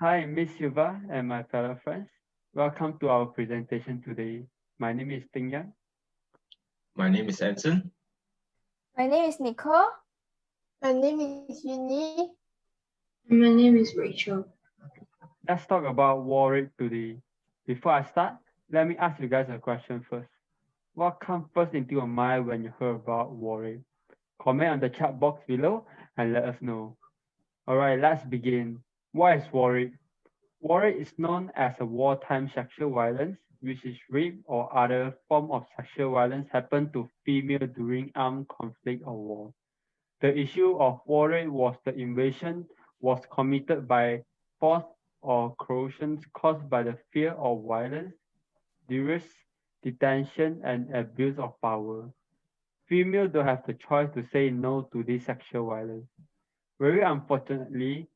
Hi, Miss Silva and my fellow friends. Welcome to our presentation today. My name is Ting Yang. My name is Anson. My name is Nicole. My name is Yuni. My name is Rachel. Let's talk about war rape today. Before I start, let me ask you guys a question first. What comes first into your mind when you hear about war rape? Comment on the chat box below and let us know. Alright, let's begin. What is war rape? War rape is known as a wartime sexual violence, which is rape or other form of sexual violence happen to female during armed conflict or war. The issue of war rape was the invasion was committed by force or coercion caused by the fear of violence, duress, detention, and abuse of power. Females don't have the choice to say no to this sexual violence. Very unfortunately,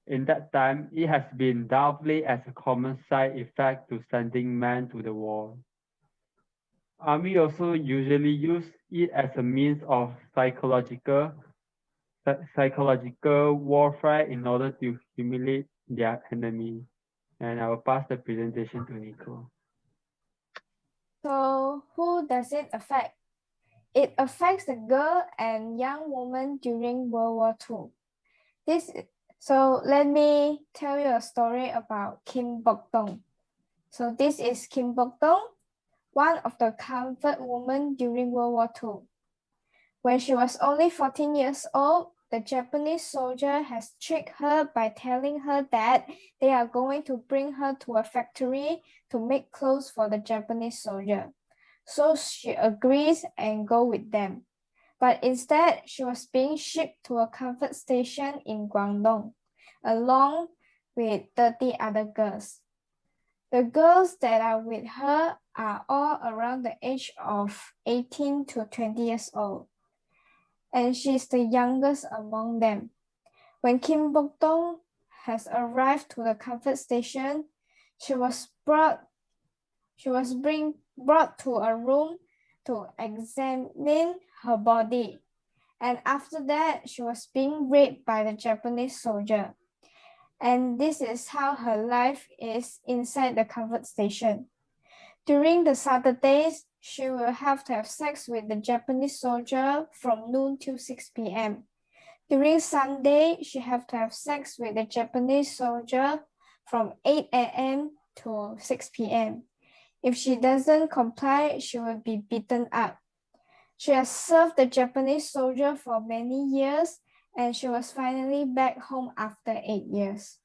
in that time, it has been downplayed as a common side effect to sending men to the war. Army also usually use it as a means of psychological warfare in order to humiliate their enemy. And I will pass the presentation to Nico. So, who does it affect? It affects the girl and young woman during World War II. So let me tell you a story about Kim Bok-dong. So this is Kim Bok-dong, one of the comfort women during World War II. When she was only 14 years old, the Japanese soldier has tricked her by telling her that they are going to bring her to a factory to make clothes for the Japanese soldier. So she agrees and go with them. But instead, she was being shipped to a comfort station in Guangdong, along with 30 other girls. The girls that are with her are all around the age of 18 to 20 years old, and she's the youngest among them. When Kim Bok-dong has arrived to the comfort station, she was brought to a room to examine her body. And after that, she was being raped by the Japanese soldier. And this is how her life is inside the comfort station. During the Saturdays, she will have to have sex with the Japanese soldier from noon till 6 p.m. During Sunday, she have to have sex with the Japanese soldier from 8 a.m. to 6 p.m. If she doesn't comply, she will be beaten up. She has served the Japanese soldier for many years, and she was finally back home after 8 years.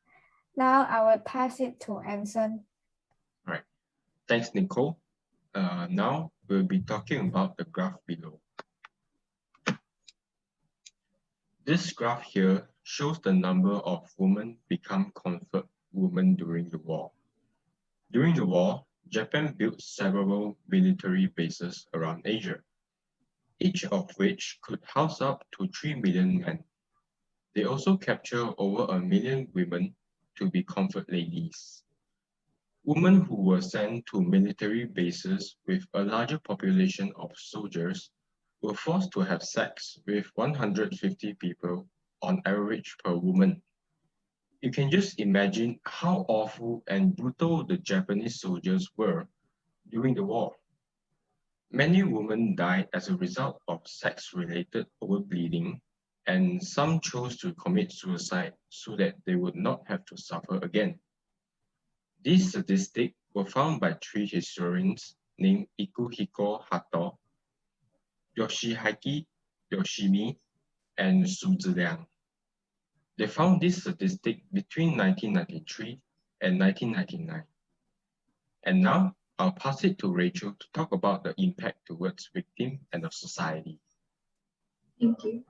Now I will pass it to Anson. All right. Thanks, Nicole. Now we'll be talking about the graph below. This graph here shows the number of women become comfort women during the war. During the war, Japan built several military bases around Asia, each of which could house up to 3 million men. They also captured over 1 million women to be comfort ladies. Women who were sent to military bases with a larger population of soldiers were forced to have sex with 150 people on average per woman. You can just imagine how awful and brutal the Japanese soldiers were during the war. Many women died as a result of sex-related overbleeding, and some chose to commit suicide so that they would not have to suffer again. These statistics were found by three historians named Ikuhiko Hato, Yoshihaki Yoshimi, and Su Ziliang. They found this statistic between 1993 and 1999. And now I'll pass it to Rachel to talk about the impact towards victim and the society. Thank you.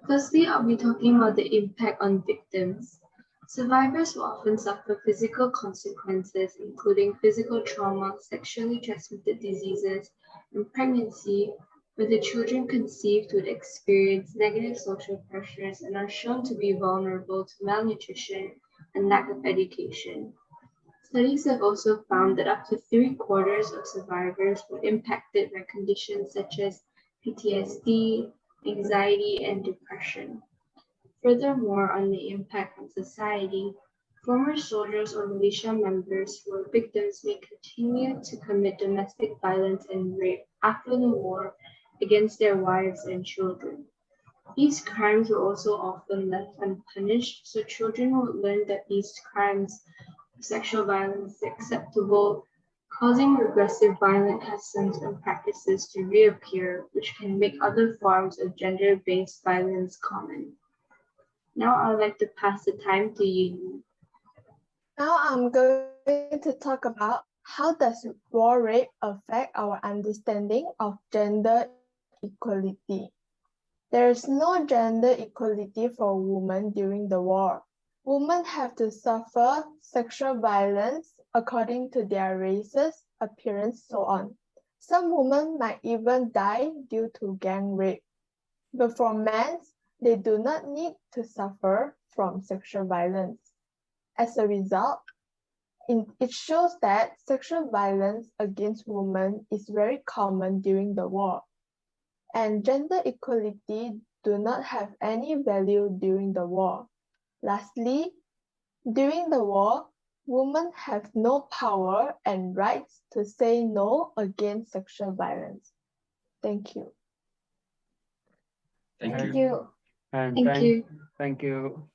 Firstly, I'll be talking about the impact on victims. Survivors will often suffer physical consequences, including physical trauma, sexually transmitted diseases, and pregnancy, where the children conceived would experience negative social pressures and are shown to be vulnerable to malnutrition and lack of education. Studies have also found that up to 3/4 of survivors were impacted by conditions such as PTSD, anxiety, and depression. Furthermore, on the impact on society, Former soldiers or militia members who were victims may continue to commit domestic violence and rape after the war against their wives and children. These crimes were also often left unpunished, so children would learn that these crimes of sexual violence is acceptable, causing regressive violent customs and practices to reappear, which can make other forms of gender-based violence common. Now I'd like to pass the time to you. Now I'm going to talk about how does war rape affect our understanding of gender equality. There is no gender equality for women during the war. Women have to suffer sexual violence according to their races, appearance, so on. Some women might even die due to gang rape. But for men, they do not need to suffer from sexual violence. As a result, it shows that sexual violence against women is very common during the war. And gender equality do not have any value during the war. Lastly, during the war, women have no power and rights to say no against sexual violence. Thank you. Thank Thank you. you. And Thank you. thank you.